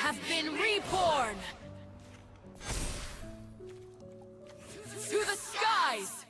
have been reborn! To the skies!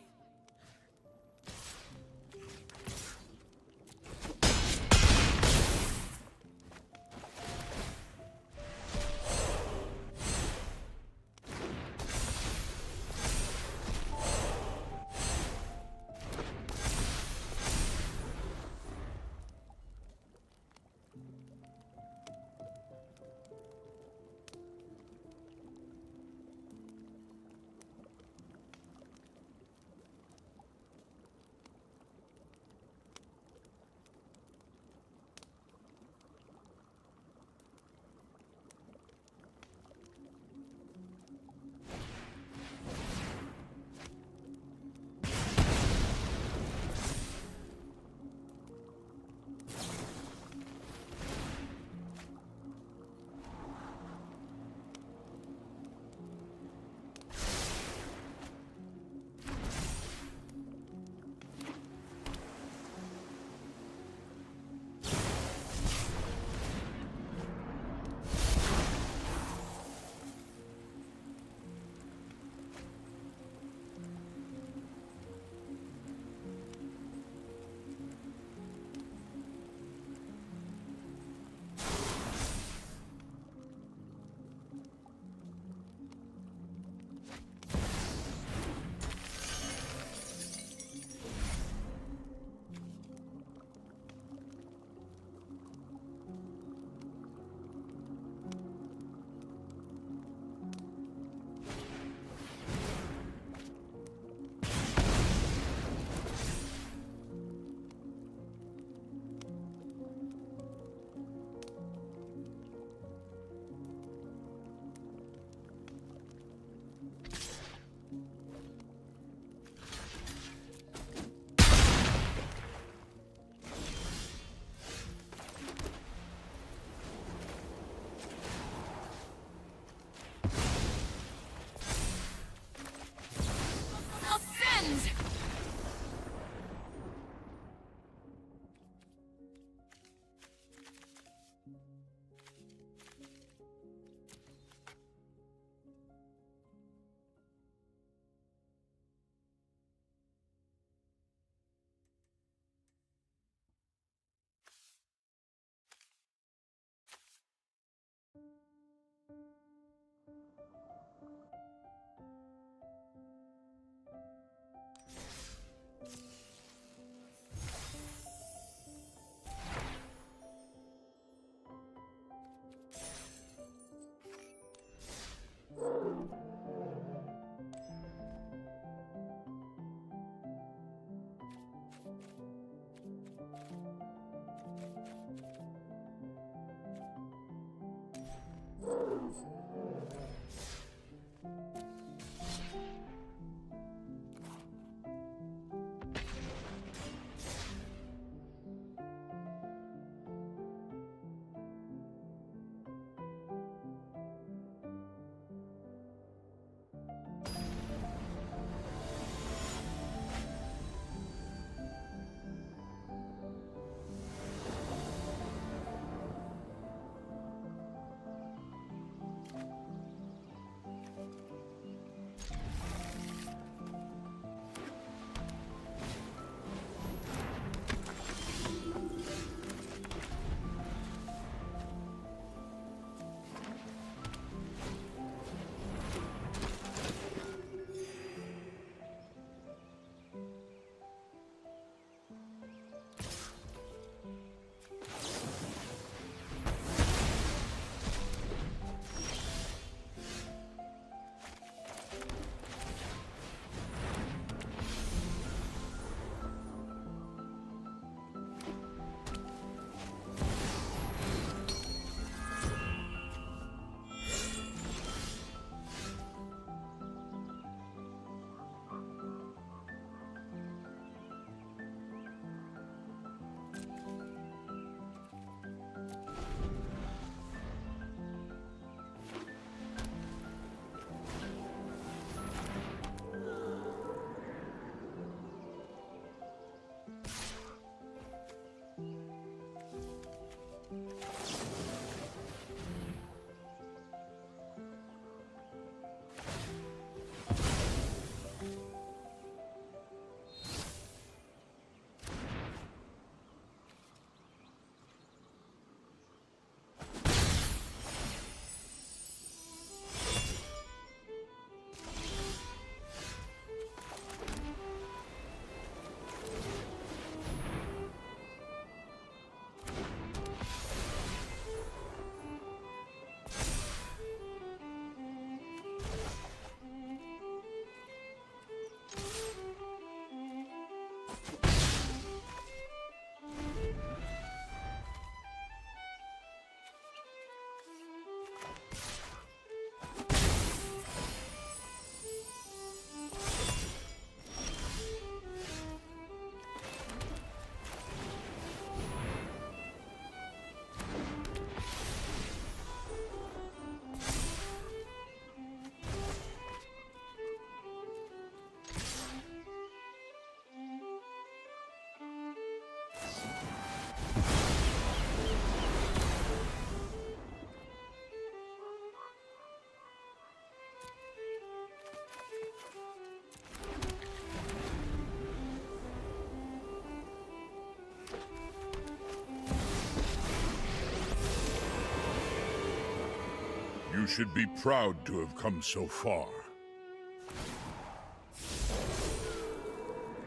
You should be proud to have come so far.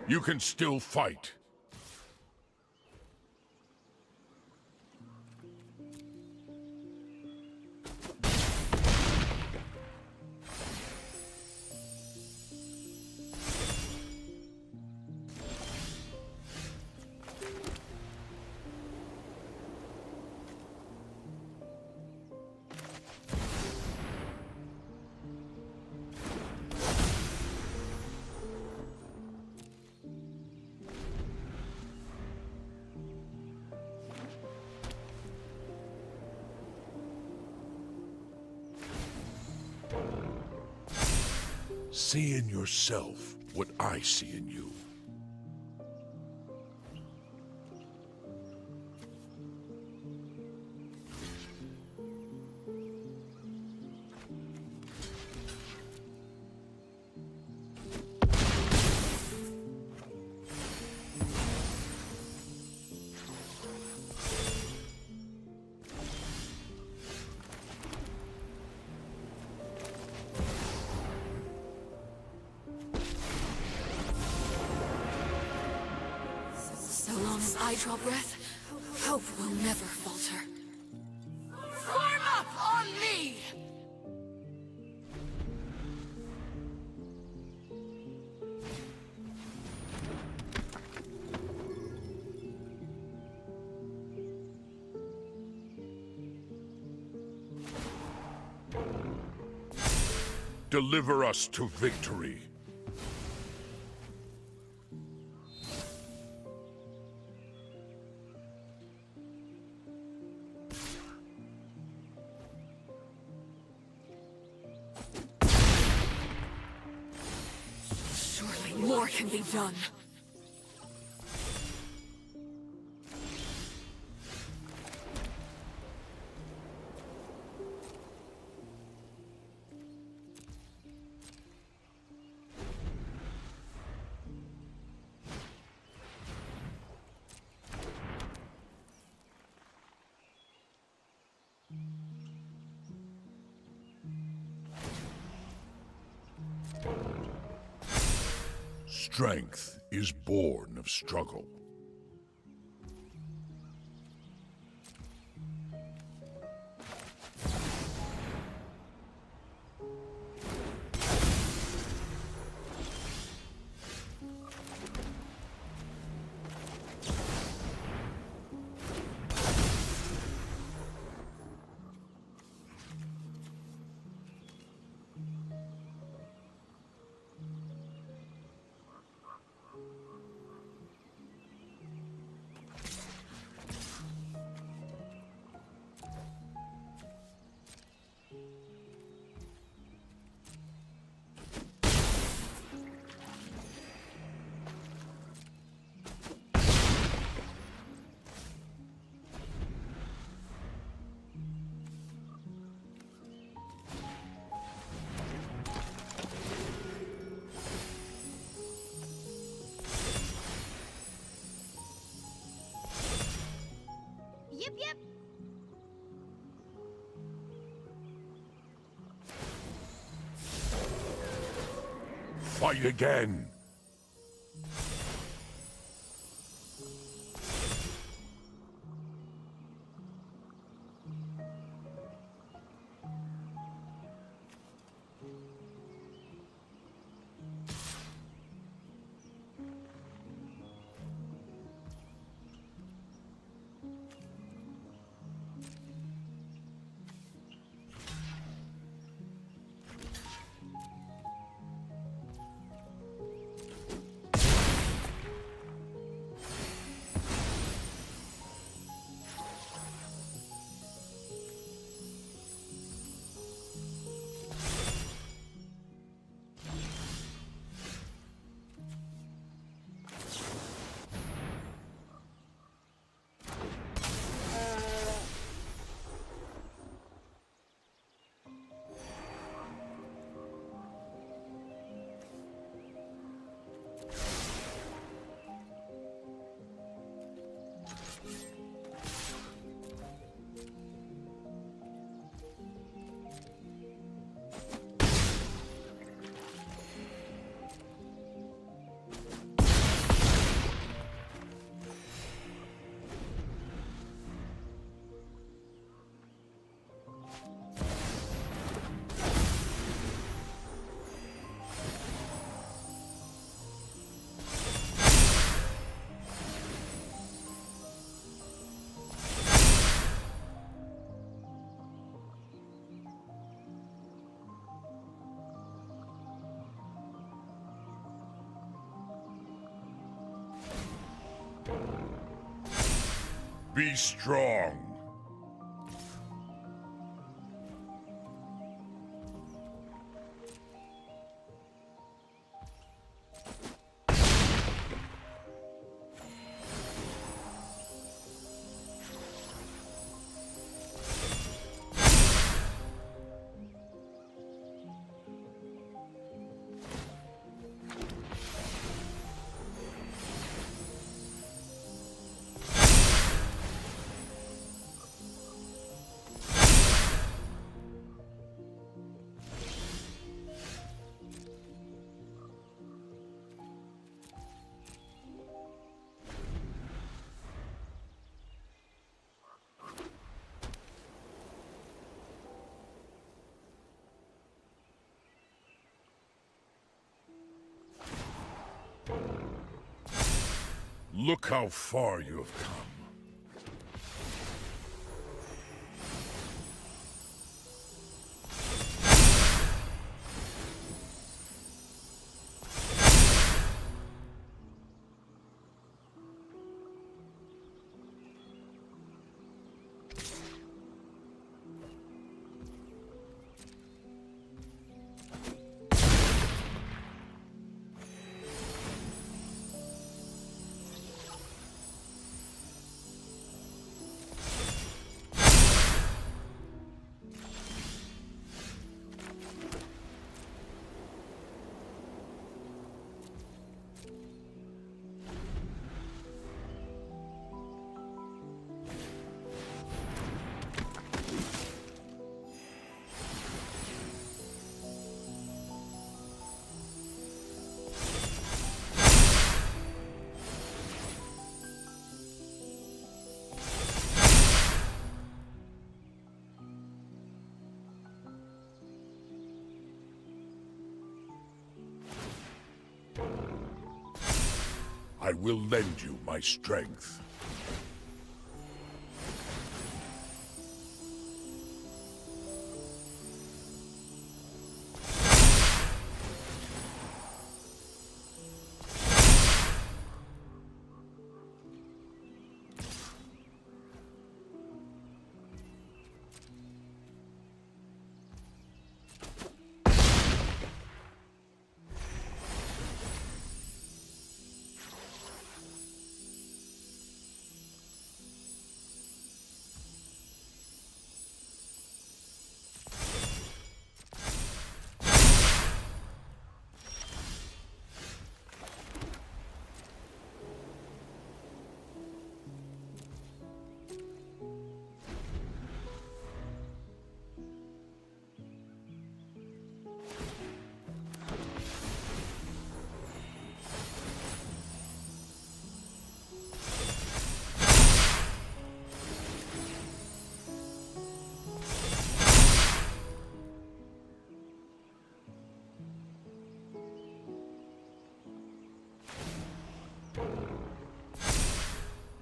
You can still fight. See in yourself what I see in you. So long as I draw breath, hope will never falter. Form up on me! Deliver us to victory. Surely more can be done. Strength is born of struggle. Yep, yep. Fight again! Be strong. Look how far you have come. I will lend you my strength.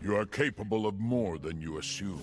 You are capable of more than you assume.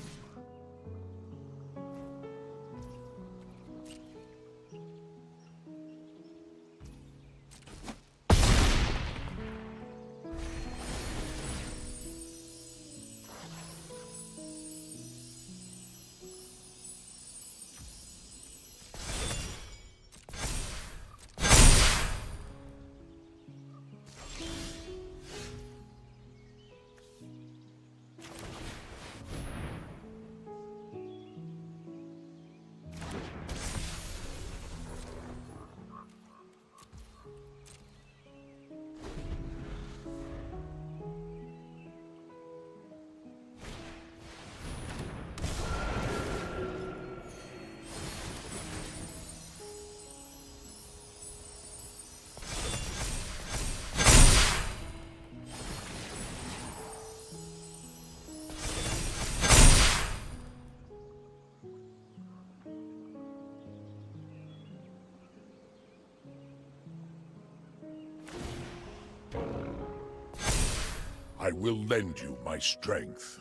I will lend you my strength.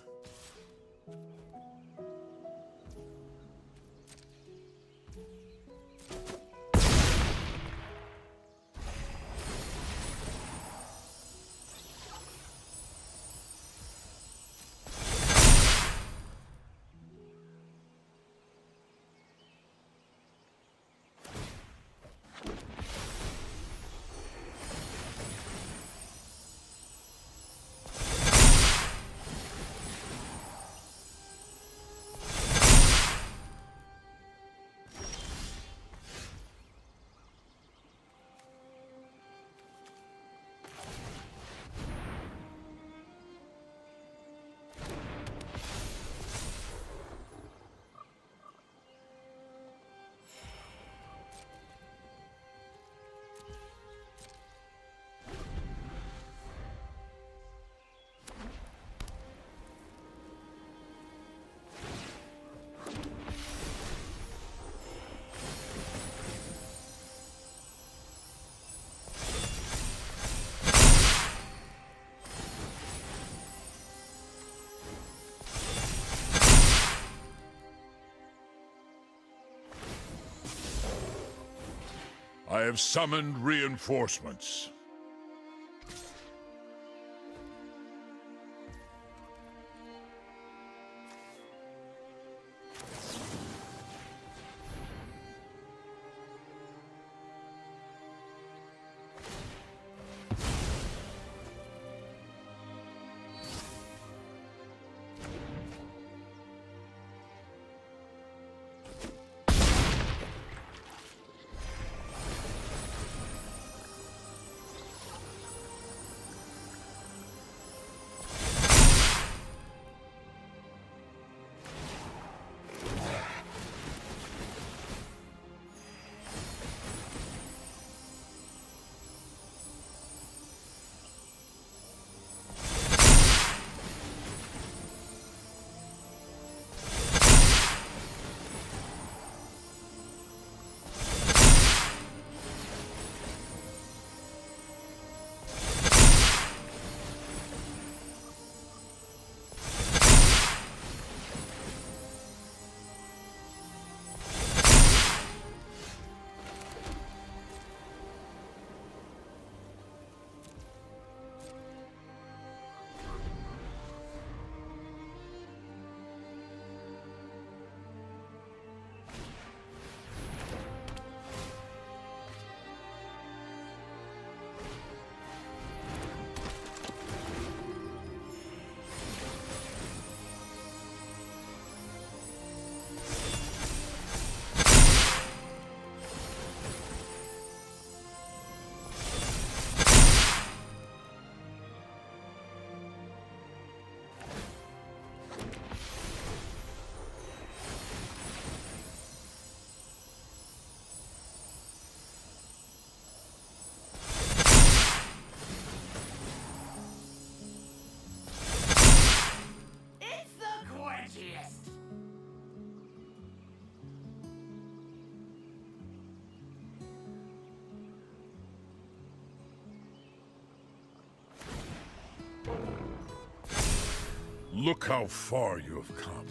I have summoned reinforcements. Look how far you have come.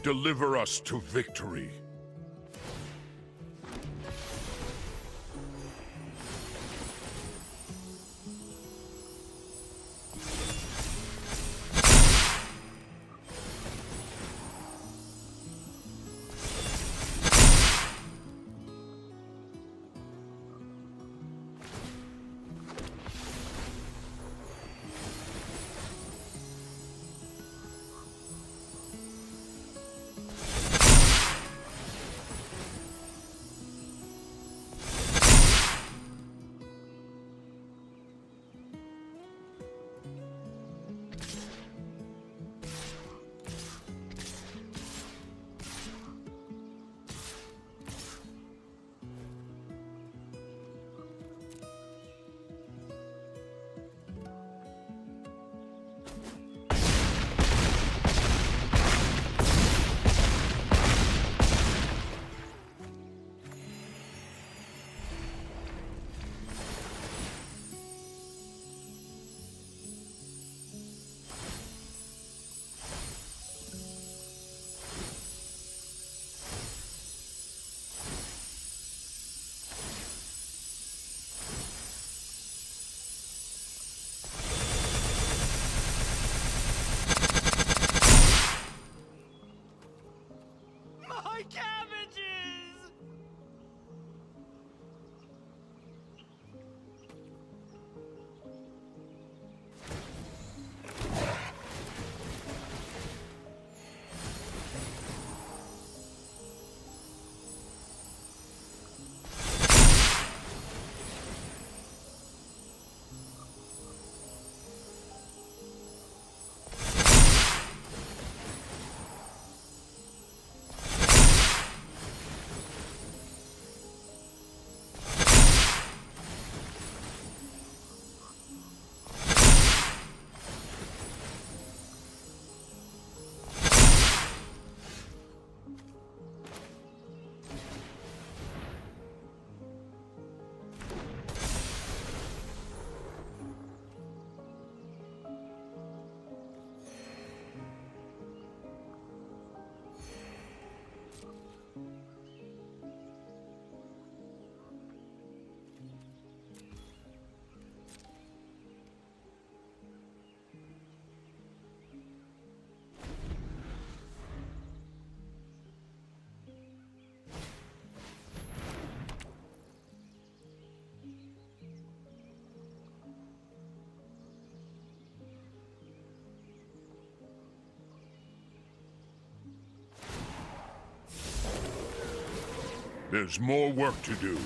Deliver us to victory. My cabbages! There's more work to do.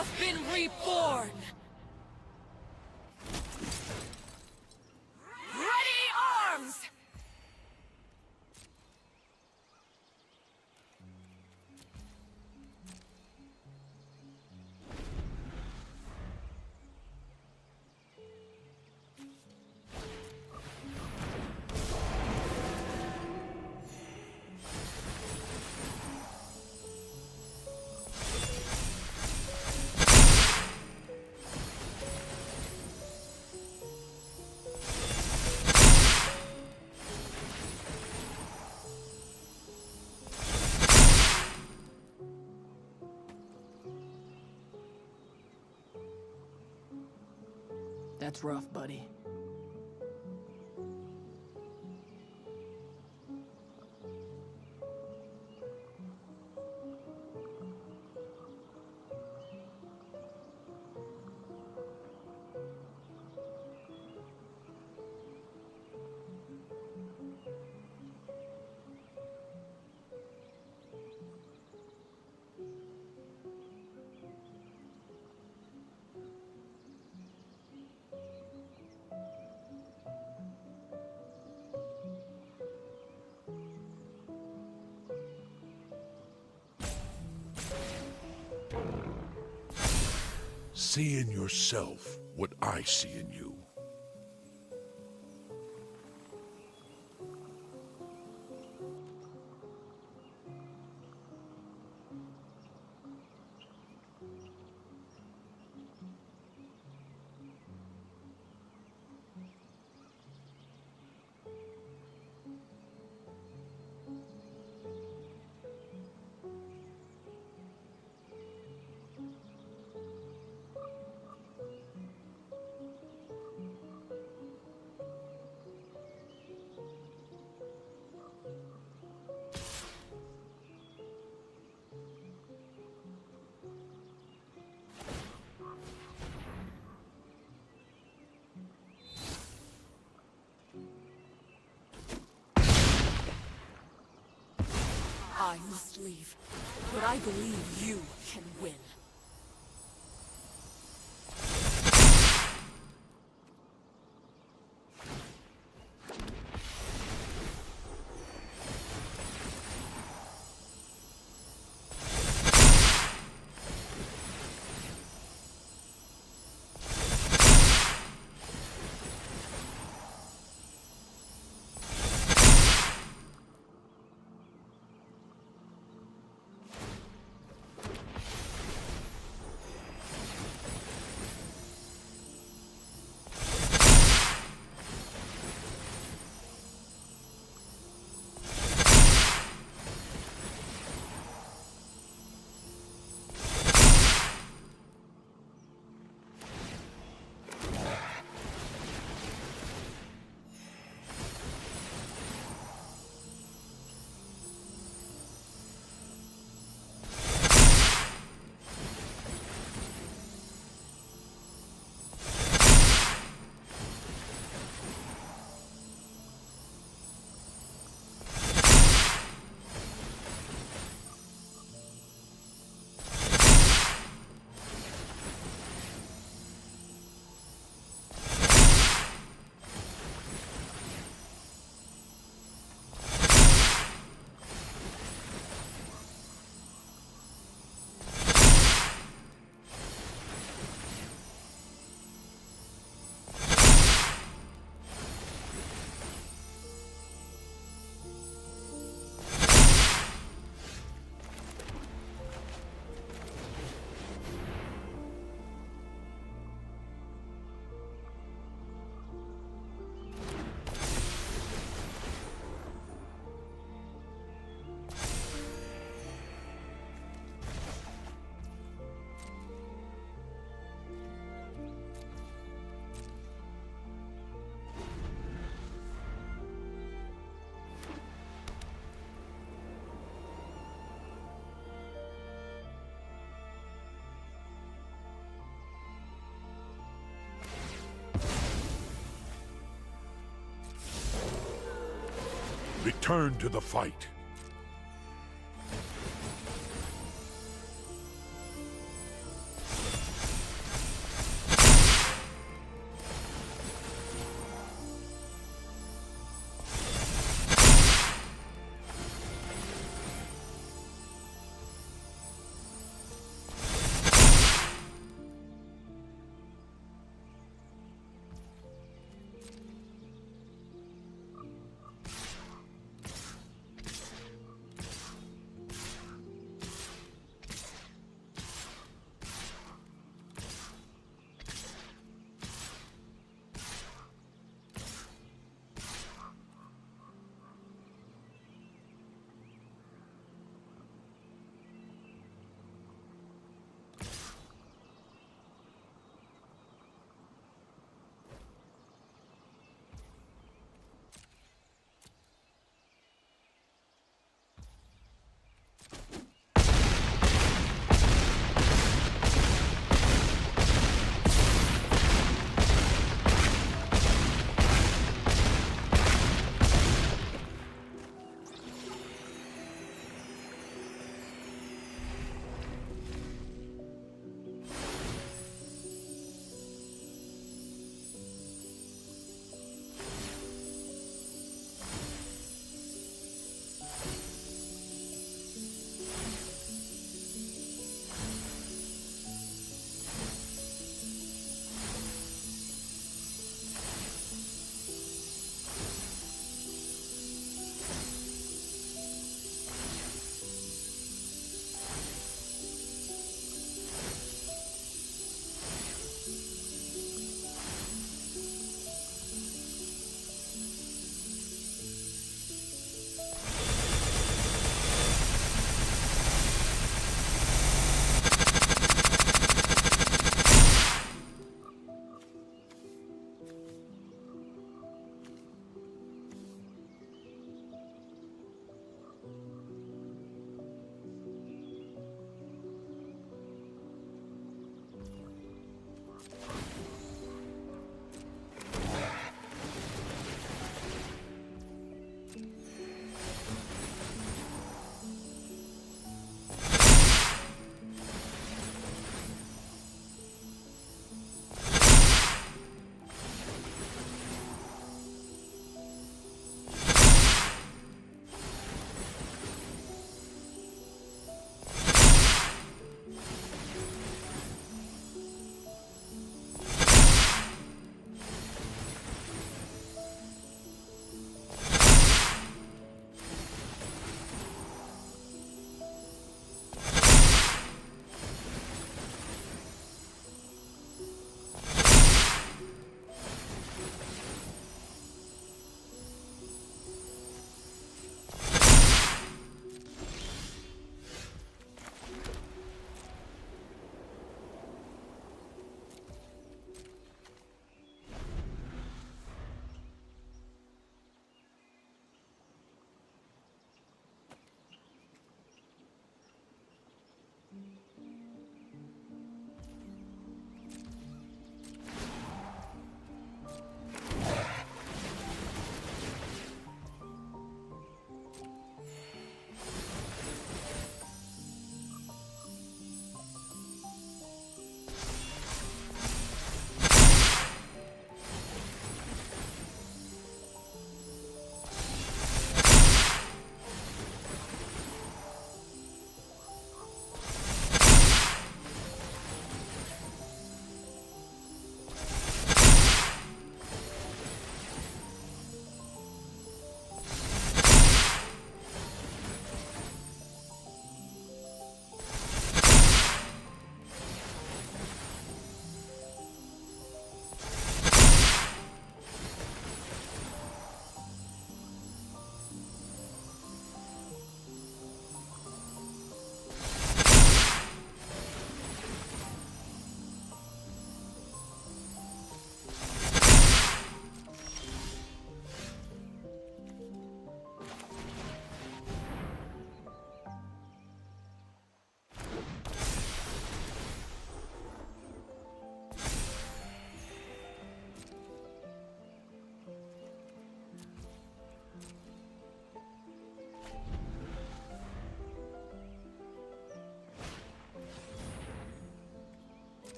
have been reborn! Ready arms! That's rough, buddy. See in yourself what I see in you. I must leave, but I believe you can win. Return to the fight.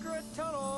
secret tunnel!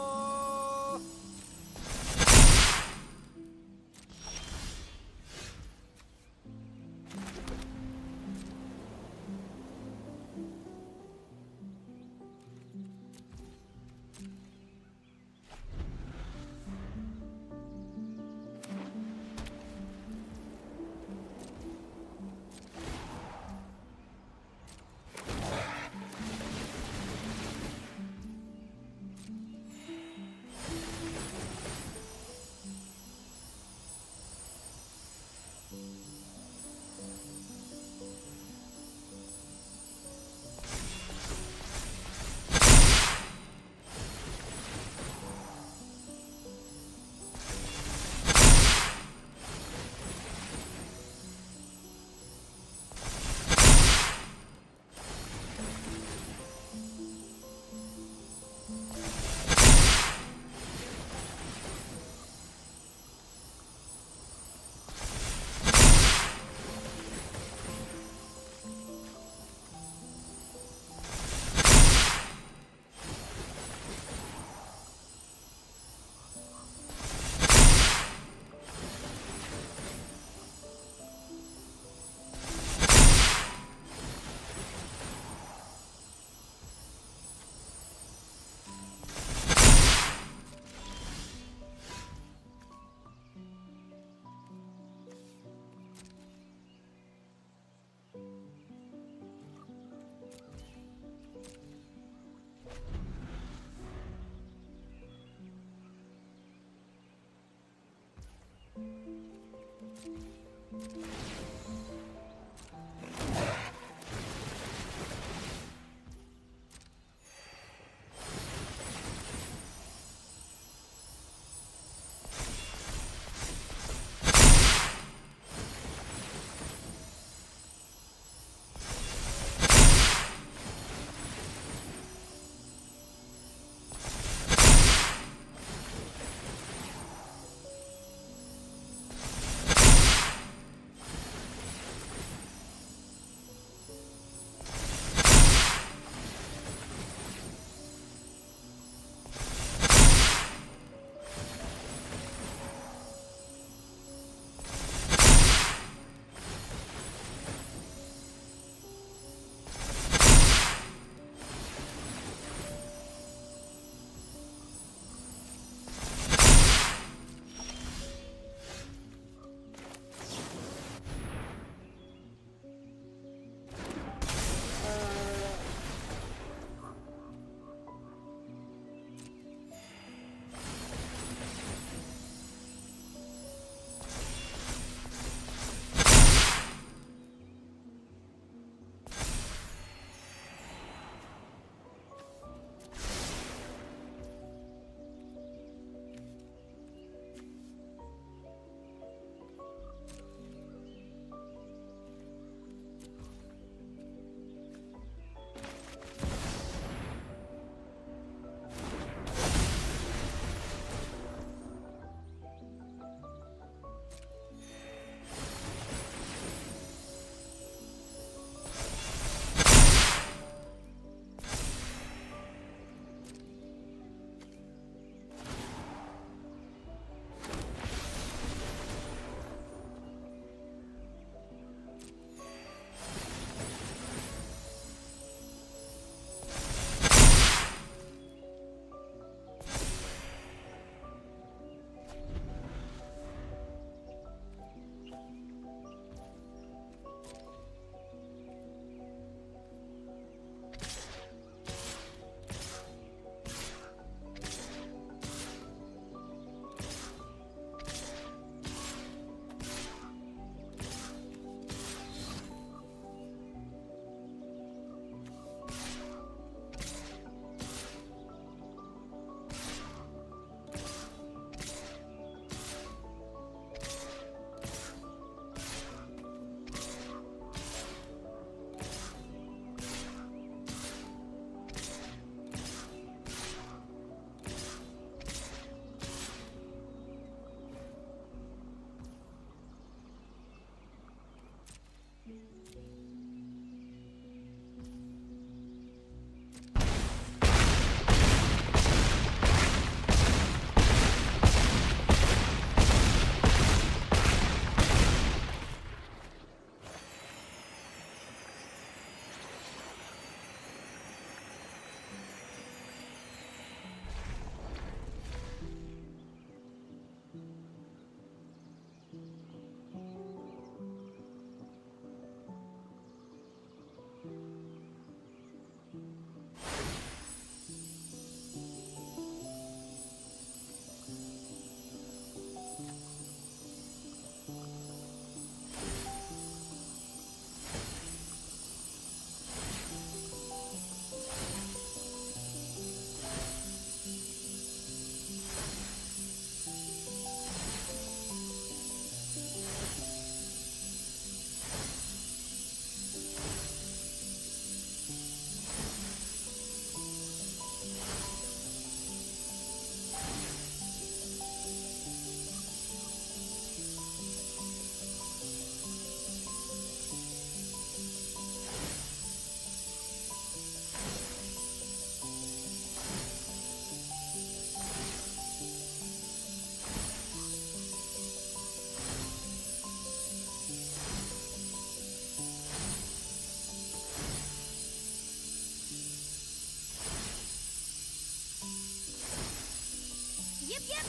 Yep, yep.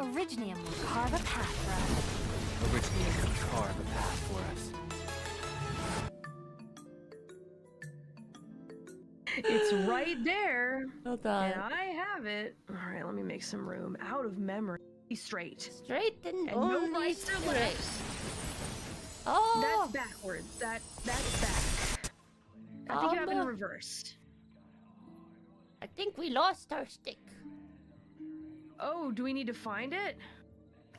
Originium will carve a path for us. Originally can carve a path for us. It's right there. Hold And on. I have it. All right, let me make some room. Out of memory. Straight. Straight and And no only rights or straight. lefts. Oh! That's backwards. That's back. I think you have it in reverse. I think we lost our stick. Oh, do we need to find it?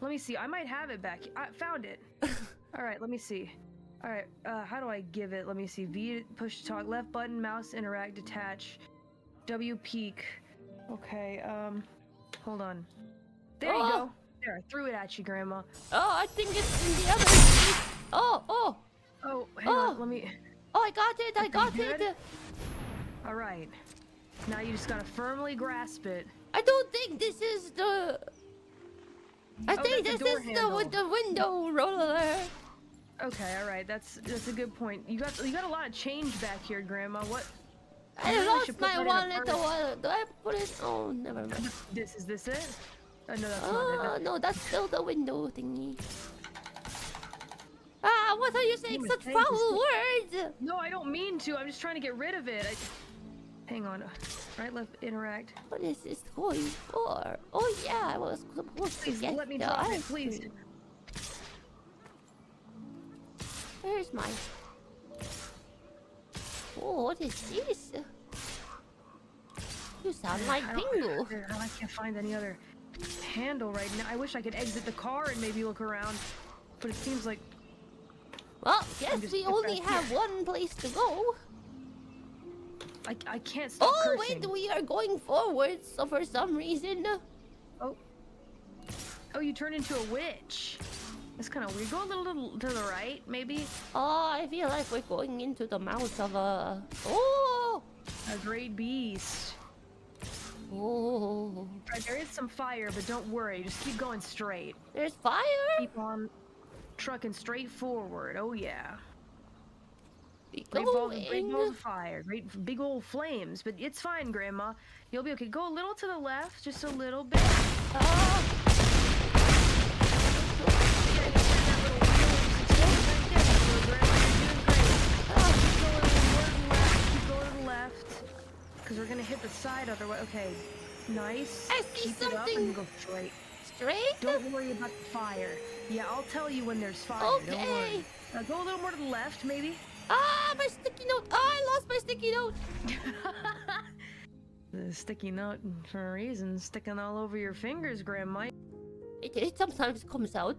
Let me see. I might have it back. I found it. All right, let me see. All right, how do I give it? Let me see. V, push to talk. Left button, mouse, interact, detach. W, peek. Okay, hold on. There you go. There, I threw it at you, Grandma. Oh, I think it's in the other stick. Oh, oh. Oh, hang on, let me... Oh, I got it, I got good? it. All right. Now you just gotta firmly grasp it. I don't think this is the... I think that's this the door is handle. with the window roller. Okay, all right. That's a good point. You got a lot of change back here, Grandma. What? I You really lost should put my that in a wallet. purse. Do I put it? Oh, never mind. Is this it? Oh, no, that's not Oh, it. no, that's still the window thingy. Ah, what are you saying? Such mistake, foul words! No, I don't mean to. I'm just trying to get rid of it. Hang on. Right, left, interact. What is this going for? Oh, yeah, I was supposed to Please get let me the drop it, ice please. cream. Where's my... Oh, what is this? You sound like Bingo. I can't find any other handle right now. I wish I could exit the car and maybe look around, but it seems like Well, yes, just we get only back have here. one place to go. I can't stop Oh, cursing. wait, we are going forwards, so for some reason... Oh, you turned into a witch. That's kind of weird. Go a little to the right, maybe. Oh, I feel like we're going into the mouth of a... Oh! A great beast. Oh. Right, there is some fire, but don't worry. Just keep going straight. There's fire? Keep on trucking straight forward. Oh, yeah. We Great balls going. of fire. Great big old flames. But it's fine, Grandma. You'll be okay. Go a little to the left. Just a little bit. Ah. Because we're gonna hit the side otherwise. Okay, nice. I see Keep it up something. and go straight. Straight? Don't worry about the fire. Yeah, I'll tell you when there's fire. Don't Okay. worry. Now go a little more to the left, maybe. Ah, my sticky note. Ah, I lost my sticky note. The sticky note for a reason, sticking all over your fingers, Grandma. It sometimes comes out.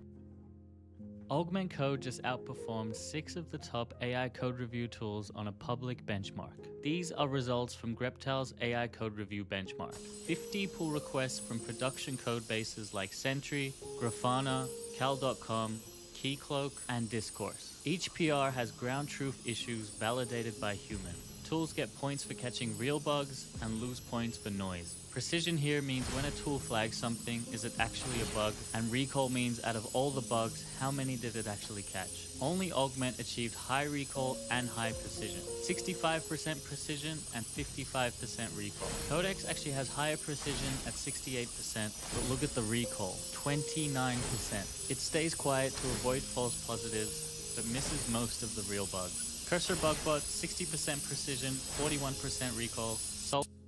Augment Code just outperformed 6 of the top AI code review tools on a public benchmark. These are results from Greptal's AI code review benchmark. 50 pull requests from production code bases like Sentry, Grafana, Cal.com, Keycloak, and Discourse. Each PR has ground truth issues validated by humans. Tools get points for catching real bugs and lose points for noise. Precision here means when a tool flags something, is it actually a bug? And recall means out of all the bugs, how many did it actually catch? Only Augment achieved high recall and high precision. 65% precision and 55% recall. Codex actually has higher precision at 68%, but look at the recall, 29%. It stays quiet to avoid false positives, but misses most of the real bugs. Cursor Bugbot, 60% precision, 41% recall.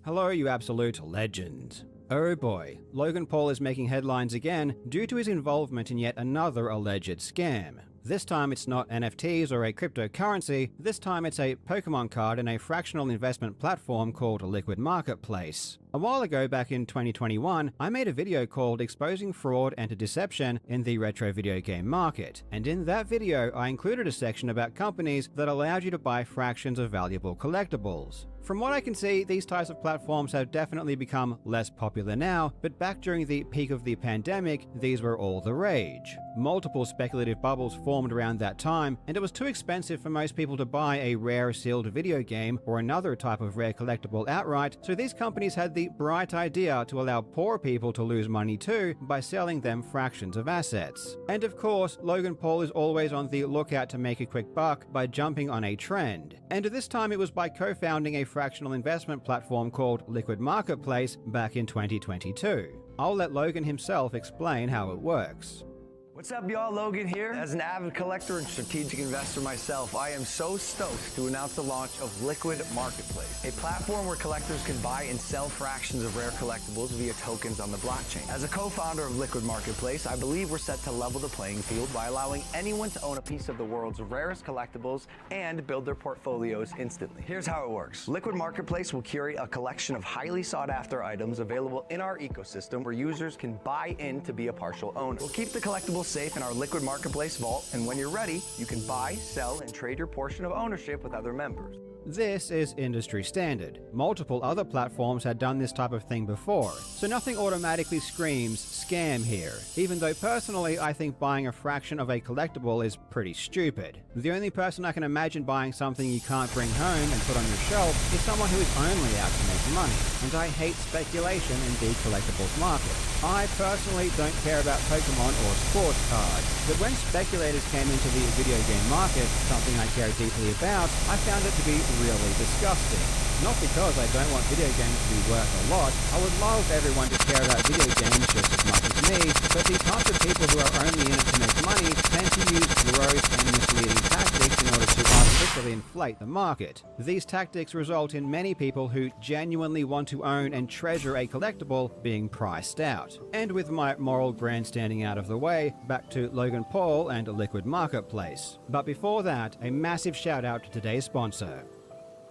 Hello, you absolute legends. Oh boy, Logan Paul is making headlines again due to his involvement in yet another alleged scam. This time it's not NFTs or a cryptocurrency, this time it's a Pokemon card in a fractional investment platform called Liquid Marketplace. A while ago, back in 2021, I made a video called Exposing Fraud and Deception in the Retro Video Game Market, and in that video I included a section about companies that allowed you to buy fractions of valuable collectibles. From what I can see, these types of platforms have definitely become less popular now, but back during the peak of the pandemic, these were all the rage. Multiple speculative bubbles formed around that time, and it was too expensive for most people to buy a rare sealed video game or another type of rare collectible outright, so these companies had the bright idea to allow poor people to lose money too by selling them fractions of assets. And of course, Logan Paul is always on the lookout to make a quick buck by jumping on a trend. And this time it was by co-founding a fractional investment platform called Liquid Marketplace back in 2022. I'll let Logan himself explain how it works. What's up, y'all? Logan here. As an avid collector and strategic investor myself, I am so stoked to announce the launch of Liquid Marketplace, a platform where collectors can buy and sell fractions of rare collectibles via tokens on the blockchain. As a co-founder of Liquid Marketplace, I believe we're set to level the playing field by allowing anyone to own a piece of the world's rarest collectibles and build their portfolios instantly. Here's how it works. Liquid Marketplace will curate a collection of highly sought-after items available in our ecosystem where users can buy in to be a partial owner. We'll keep the collectibles safe in our Liquid Marketplace vault, and when you're ready, you can buy, sell, and trade your portion of ownership with other members. This is industry standard. Multiple other platforms had done this type of thing before, so nothing automatically screams scam here, even though personally I think buying a fraction of a collectible is pretty stupid. The only person I can imagine buying something you can't bring home and put on your shelf is someone who is only out to make money, and I hate speculation in the collectibles market. I personally don't care about Pokemon or sports cards, but when speculators came into the video game market, something I care deeply about, I found it to be really disgusting. Not because I don't want video games to be worth a lot, I would love everyone to care about video games just as much as me, but the types of people who are only in it to make money tend to use gross and misleading tactics in order to artificially inflate the market. These tactics result in many people who genuinely want to own and treasure a collectible being priced out. And with my moral grandstanding out of the way, back to Logan Paul and Liquid Marketplace. But before that, a massive shout out to today's sponsor.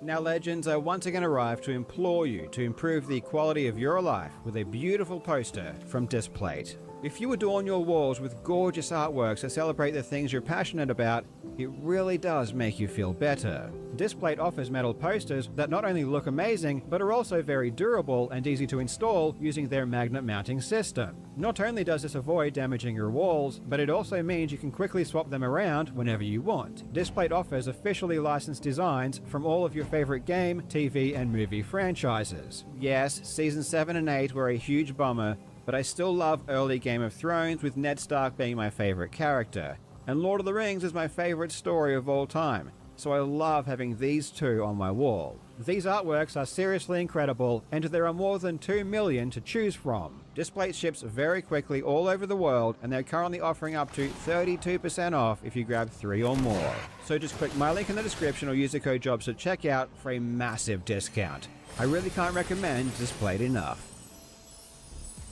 Now Legends, I once again arrive to implore you to improve the quality of your life with a beautiful poster from Displate. If you adorn your walls with gorgeous artworks that celebrate the things you're passionate about, it really does make you feel better. Displate offers metal posters that not only look amazing, but are also very durable and easy to install using their magnet mounting system. Not only does this avoid damaging your walls, but it also means you can quickly swap them around whenever you want. Displate offers officially licensed designs from all of your favorite game, TV, and movie franchises. Yes, Season 7 and 8 were a huge bummer, but I still love early Game of Thrones, with Ned Stark being my favorite character. And Lord of the Rings is my favorite story of all time, so I love having these two on my wall. These artworks are seriously incredible, and there are more than 2 million to choose from. Displate ships very quickly all over the world, and they're currently offering up to 32% off if you grab 3 or more. So just click my link in the description or use the code JOBS at checkout for a massive discount. I really can't recommend Displate enough.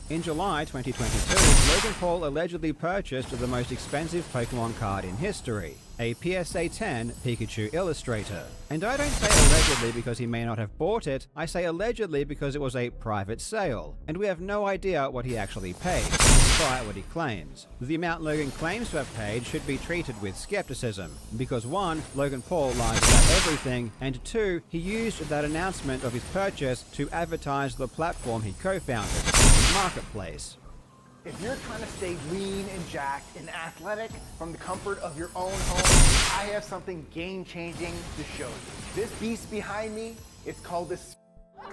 In July 2022, Logan Paul allegedly purchased the most expensive Pokemon card in history, a PSA 10 Pikachu Illustrator. And I don't say allegedly because he may not have bought it, I say allegedly because it was a private sale, and we have no idea what he actually paid, despite what he claims. The amount Logan claims to have paid should be treated with skepticism, because 1, Logan Paul lies about everything, and 2, he used that announcement of his purchase to advertise the platform he co-founded, Marketplace. If you're trying to stay lean and jacked and athletic from the comfort of your own home, I have something game-changing to show you. This beast behind me, it's called this.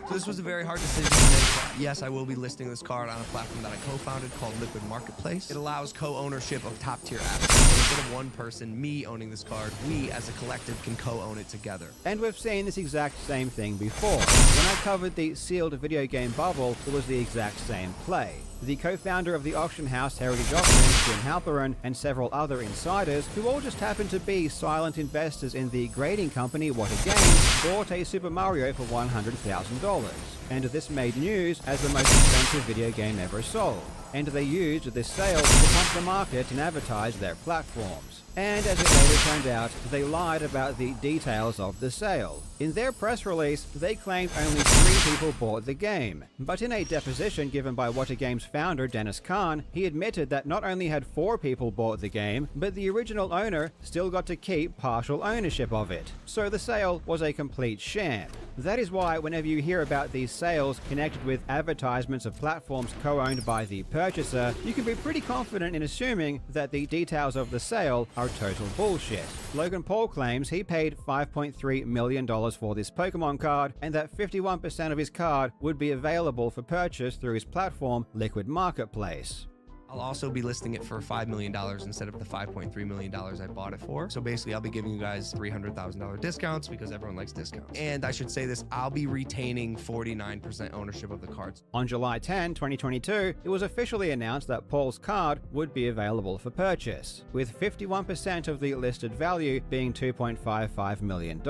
So this was a very hard decision to make. Yes, I will be listing this card on a platform that I co-founded called Liquid Marketplace. It allows co-ownership of top-tier assets. So instead of one person, me owning this card, we as a collective can co-own it together. And we've seen this exact same thing before. When I covered the sealed video game bubble, it was the exact same play. The co-founder of the auction house Heritage Auctions, Jim Halperin, and several other insiders, who all just happened to be silent investors in the grading company What A Games, bought a Super Mario for $100,000. And this made news as the most expensive video game ever sold. And they used this sale to pump the market and advertise their platforms. And as it later turned out, they lied about the details of the sale. In their press release, they claimed only 3 people bought the game. But in a deposition given by What A Game's founder, Dennis Kahn, he admitted that not only had 4 people bought the game, but the original owner still got to keep partial ownership of it. So the sale was a complete sham. That is why whenever you hear about these sales connected with advertisements of platforms co-owned by the purchaser, you can be pretty confident in assuming that the details of the sale are total bullshit. Logan Paul claims he paid $5.3 million for this Pokemon card, and that 51% of his card would be available for purchase through his platform, Liquid Marketplace. I'll also be listing it for $5 million instead of the $5.3 million I bought it for. So basically, I'll be giving you guys $300,000 discounts because everyone likes discounts. And I should say this, I'll be retaining 49% ownership of the cards. On July 10, 2022, it was officially announced that Paul's card would be available for purchase, with 51% of the listed value being $2.55 million.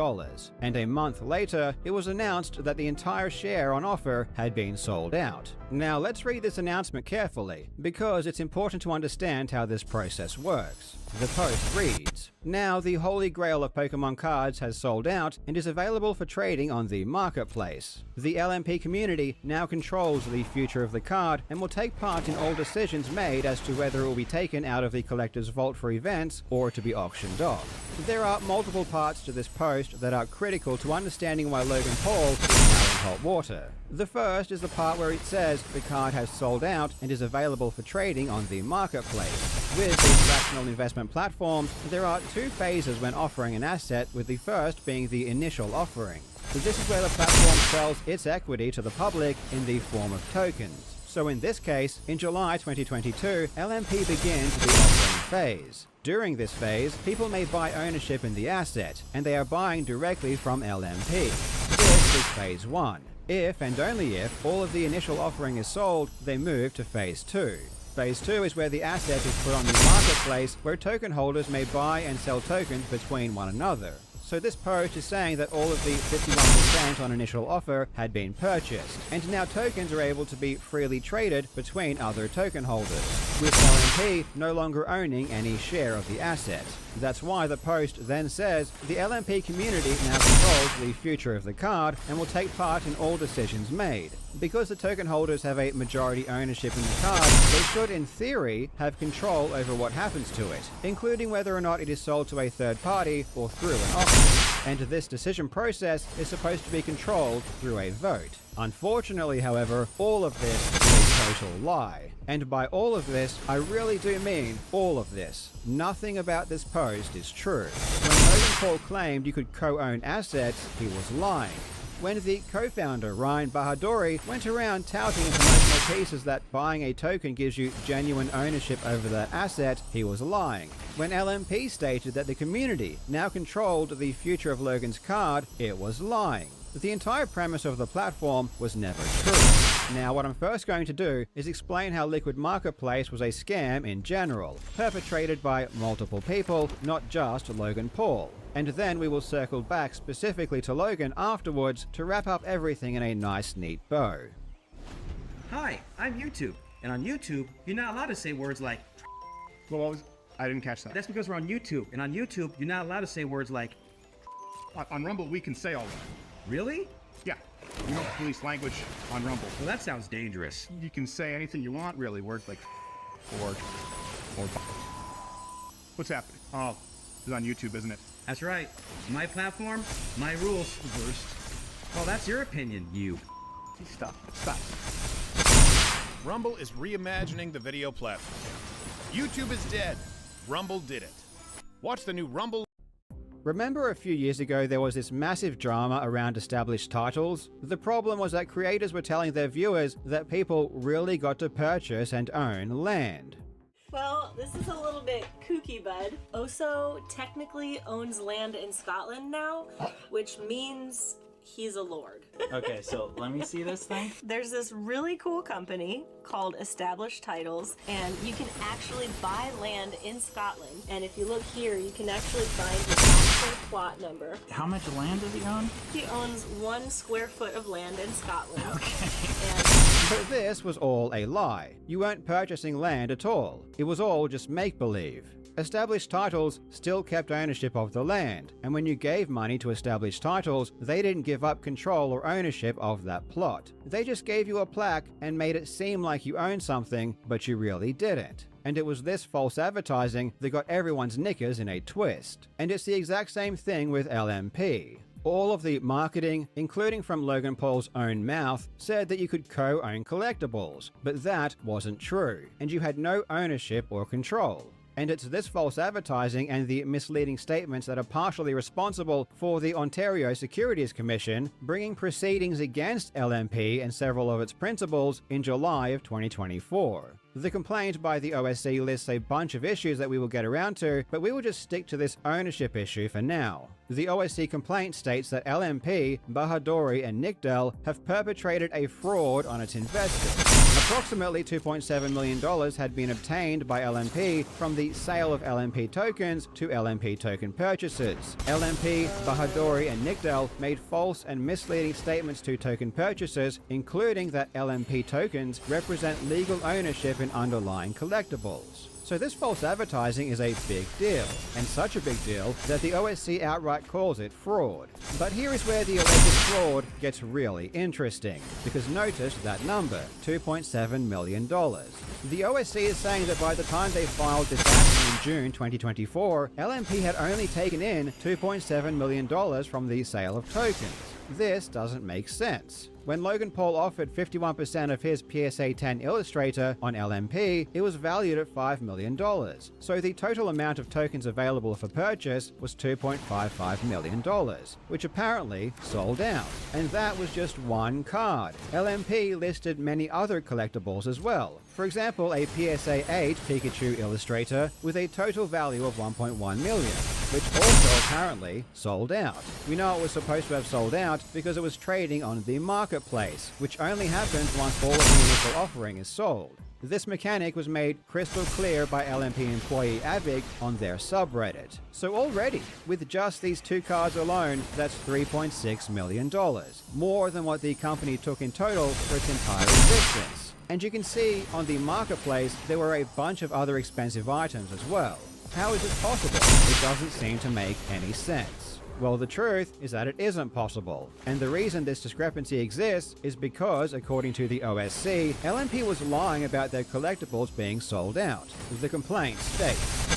And a month later, it was announced that the entire share on offer had been sold out. Now let's read this announcement carefully, because it's important to understand how this process works. The post reads, "Now the holy grail of Pokemon cards has sold out and is available for trading on the marketplace. The LMP community now controls the future of the card and will take part in all decisions made as to whether it will be taken out of the collector's vault for events or to be auctioned off." There are multiple parts to this post that are critical to understanding why Logan Paul is now in hot water. The first is the part where it says the card has sold out and is available for trading on the marketplace. With these fractional investment platforms, there are two phases when offering an asset, with the first being the initial offering. This is where the platform sells its equity to the public in the form of tokens. So in this case, in July 2022, LMP begins the offering phase. During this phase, people may buy ownership in the asset, and they are buying directly from LMP. This is phase 1. If and only if all of the initial offering is sold, they move to phase 2. Phase 2 is where the asset is put on the marketplace, where token holders may buy and sell tokens between one another. So this post is saying that all of the 51% on initial offer had been purchased, and now tokens are able to be freely traded between other token holders, with LMP no longer owning any share of the asset. That's why the post then says the LMP community now controls the future of the card and will take part in all decisions made. Because the token holders have a majority ownership in the card, they should, in theory, have control over what happens to it, including whether or not it is sold to a third party or through an auction. And this decision process is supposed to be controlled through a vote. Unfortunately, however, all of this is a total lie. And by all of this, I really do mean all of this. Nothing about this post is true. When Logan Paul claimed you could co-own assets, he was lying. When the co-founder, Ryan Bahadori, went around touting in promotional pieces that buying a token gives you genuine ownership over that asset, he was lying. When LMP stated that the community now controlled the future of Logan's card, it was lying. The entire premise of the platform was never true. Now, what I'm first going to do is explain how Liquid Marketplace was a scam in general, perpetrated by multiple people, not just Logan Paul. And then we will circle back specifically to Logan afterwards to wrap up everything in a nice, neat bow. Hi, I'm YouTube, and on YouTube, you're not allowed to say words like. Well, I didn't catch that. That's because we're on YouTube, and on YouTube, you're not allowed to say words like. On Rumble, we can say all that. Really? Yeah. We don't police language on Rumble. Well, that sounds dangerous. You can say anything you want, really. Words like or. What's happening? Oh, it's on YouTube, isn't it? That's right. My platform, my rules. Worst. Well, that's your opinion, you. Stop. Rumble is reimagining the video platform. YouTube is dead. Rumble did it. Watch the new Rumble. Remember a few years ago there was this massive drama around established titles? The problem was that creators were telling their viewers that people really got to purchase and own land. Well, this is a little bit kooky, bud. Oso technically owns land in Scotland now, which means he's a lord. Okay, so let me see this thing. There's this really cool company called Established Titles, and you can actually buy land in Scotland. And if you look here, you can actually find his actual plot number. How much land does he own? He owns 1 square foot of land in Scotland. Okay. But this was all a lie. You weren't purchasing land at all. It was all just make-believe. Established Titles still kept ownership of the land, and when you gave money to Established Titles, they didn't give up control or ownership of that plot. They just gave you a plaque and made it seem like you owned something, but you really didn't. And it was this false advertising that got everyone's knickers in a twist. And it's the exact same thing with LMP. All of the marketing, including from Logan Paul's own mouth, said that you could co-own collectibles, but that wasn't true, and you had no ownership or control. And it's this false advertising and the misleading statements that are partially responsible for the Ontario Securities Commission bringing proceedings against LMP and several of its principals in July of 2024. The complaint by the OSC lists a bunch of issues that we will get around to, but we will just stick to this ownership issue for now. The OSC complaint states that LMP, Bahadori, and Nickdell have perpetrated a fraud on its investors. Approximately $2.7 million had been obtained by LMP from the sale of LMP tokens to LMP token purchasers. LMP, Bahadori, and Nickdell made false and misleading statements to token purchasers, including that LMP tokens represent legal ownership in underlying collectibles. So this false advertising is a big deal, and such a big deal that the OSC outright calls it fraud. But here is where the alleged fraud gets really interesting, because notice that number, $2.7 million. The OSC is saying that by the time they filed this action in June 2024, LMP had only taken in $2.7 million from the sale of tokens. This doesn't make sense. When Logan Paul offered 51% of his PSA 10 Illustrator on LMP, it was valued at $5 million. So the total amount of tokens available for purchase was $2.55 million, which apparently sold out. And that was just one card. LMP listed many other collectibles as well. For example, a PSA 8 Pikachu Illustrator with a total value of $1.1 million, which also apparently sold out. We know it was supposed to have sold out because it was trading on the marketplace, which only happens once all of the initial offering is sold. This mechanic was made crystal clear by LMP employee Avig on their subreddit. So already, with just these two cards alone, that's $3.6 million, more than what the company took in total for its entire existence. And you can see on the marketplace there were a bunch of other expensive items as well. How is this possible? It doesn't seem to make any sense. Well, the truth is that it isn't possible. And the reason this discrepancy exists is because, according to the OSC, LMP was lying about their collectibles being sold out. The complaint states,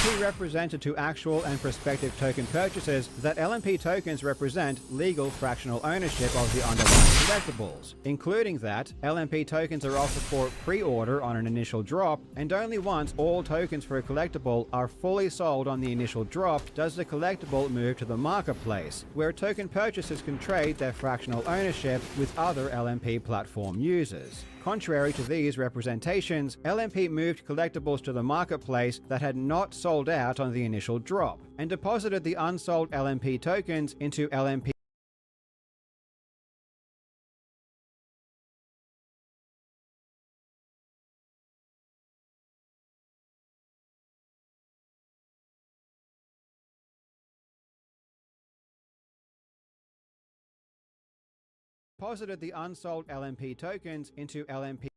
LMP represented to actual and prospective token purchasers that LMP tokens represent legal fractional ownership of the underlying collectibles, including that LMP tokens are offered for pre-order on an initial drop, and only once all tokens for a collectible are fully sold on the initial drop does the collectible move to the marketplace, where token purchasers can trade their fractional ownership with other LMP platform users. Contrary to these representations, LMP moved collectibles to the marketplace that had not sold out on the initial drop, and deposited the unsold LMP tokens into LMP deposited the unsold LMP tokens into LMP.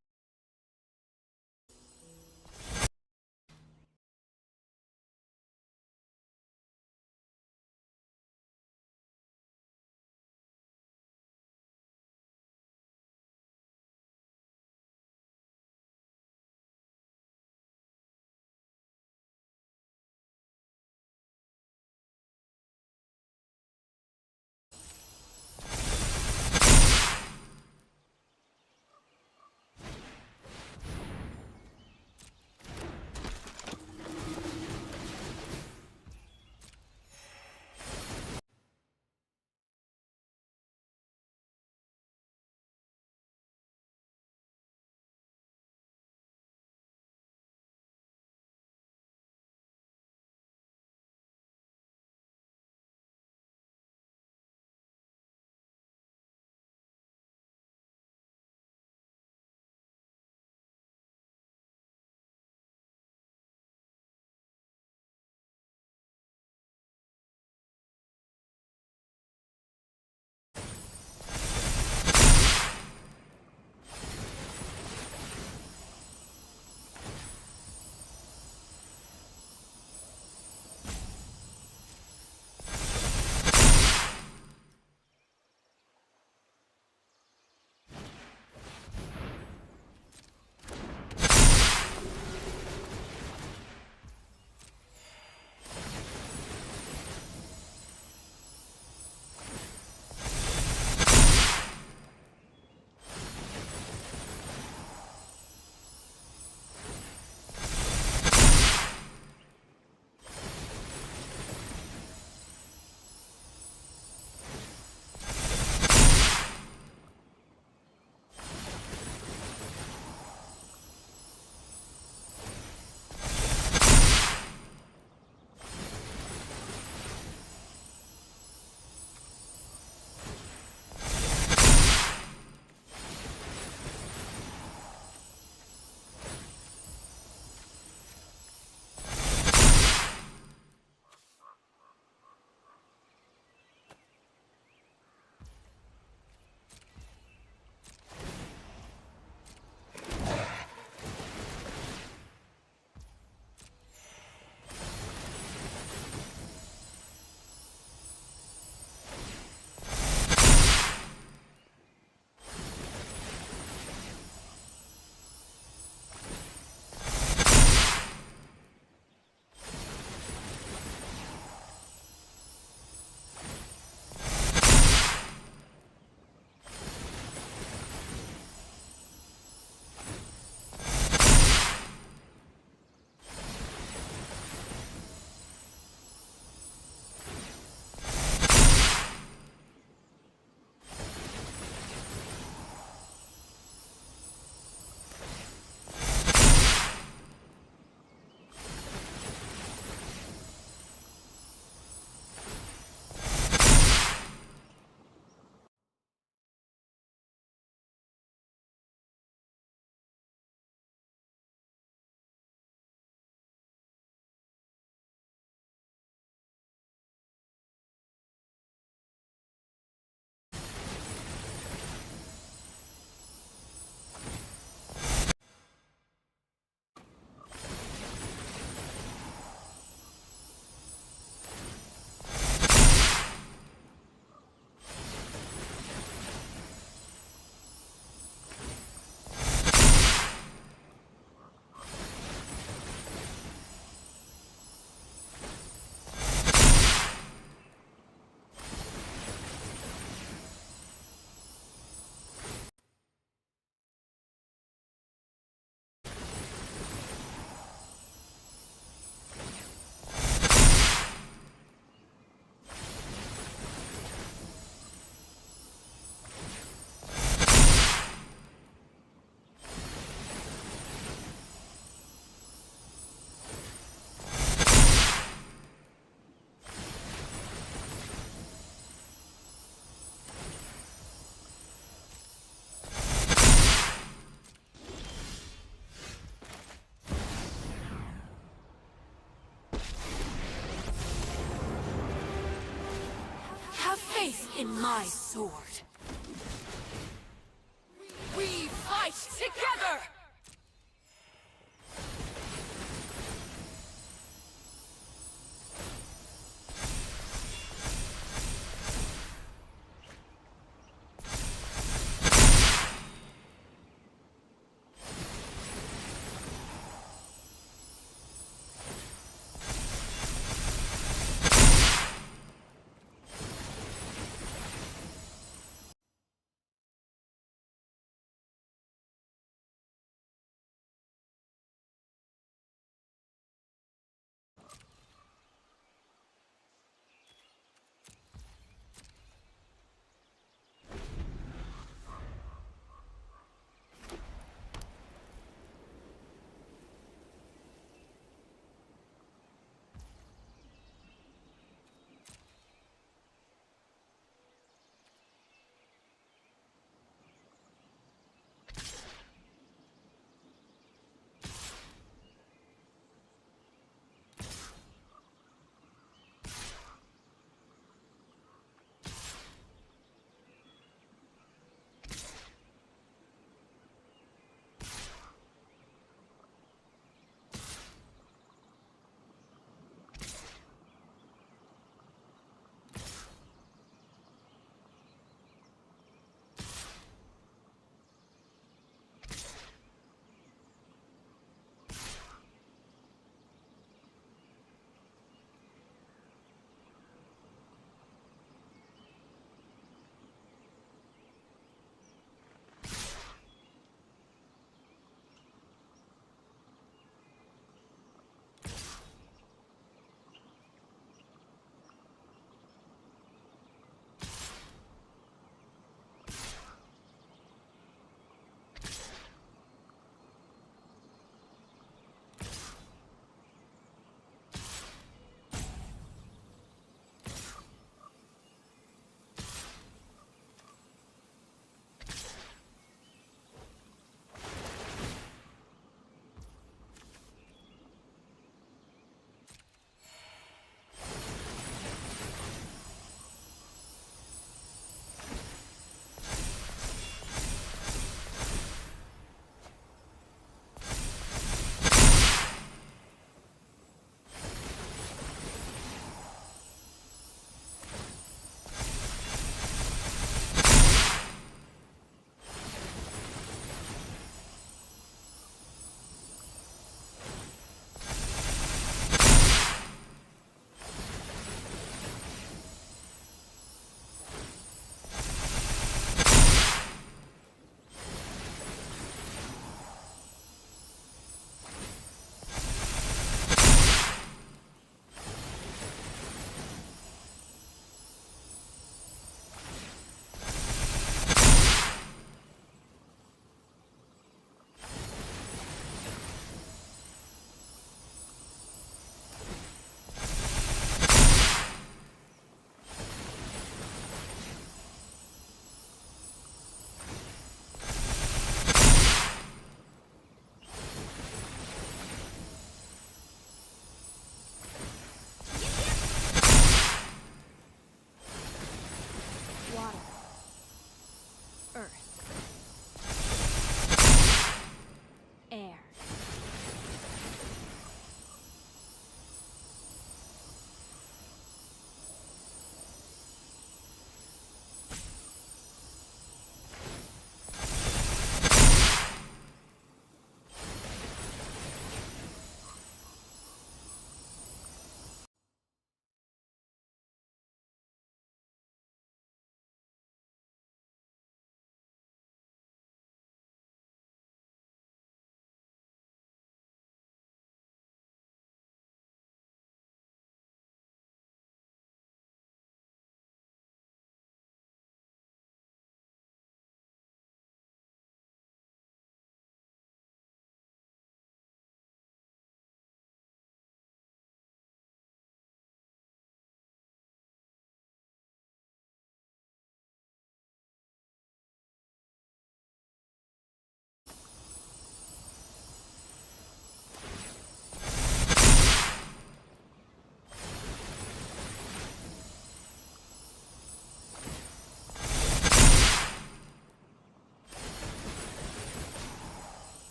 in my sword. We fight together!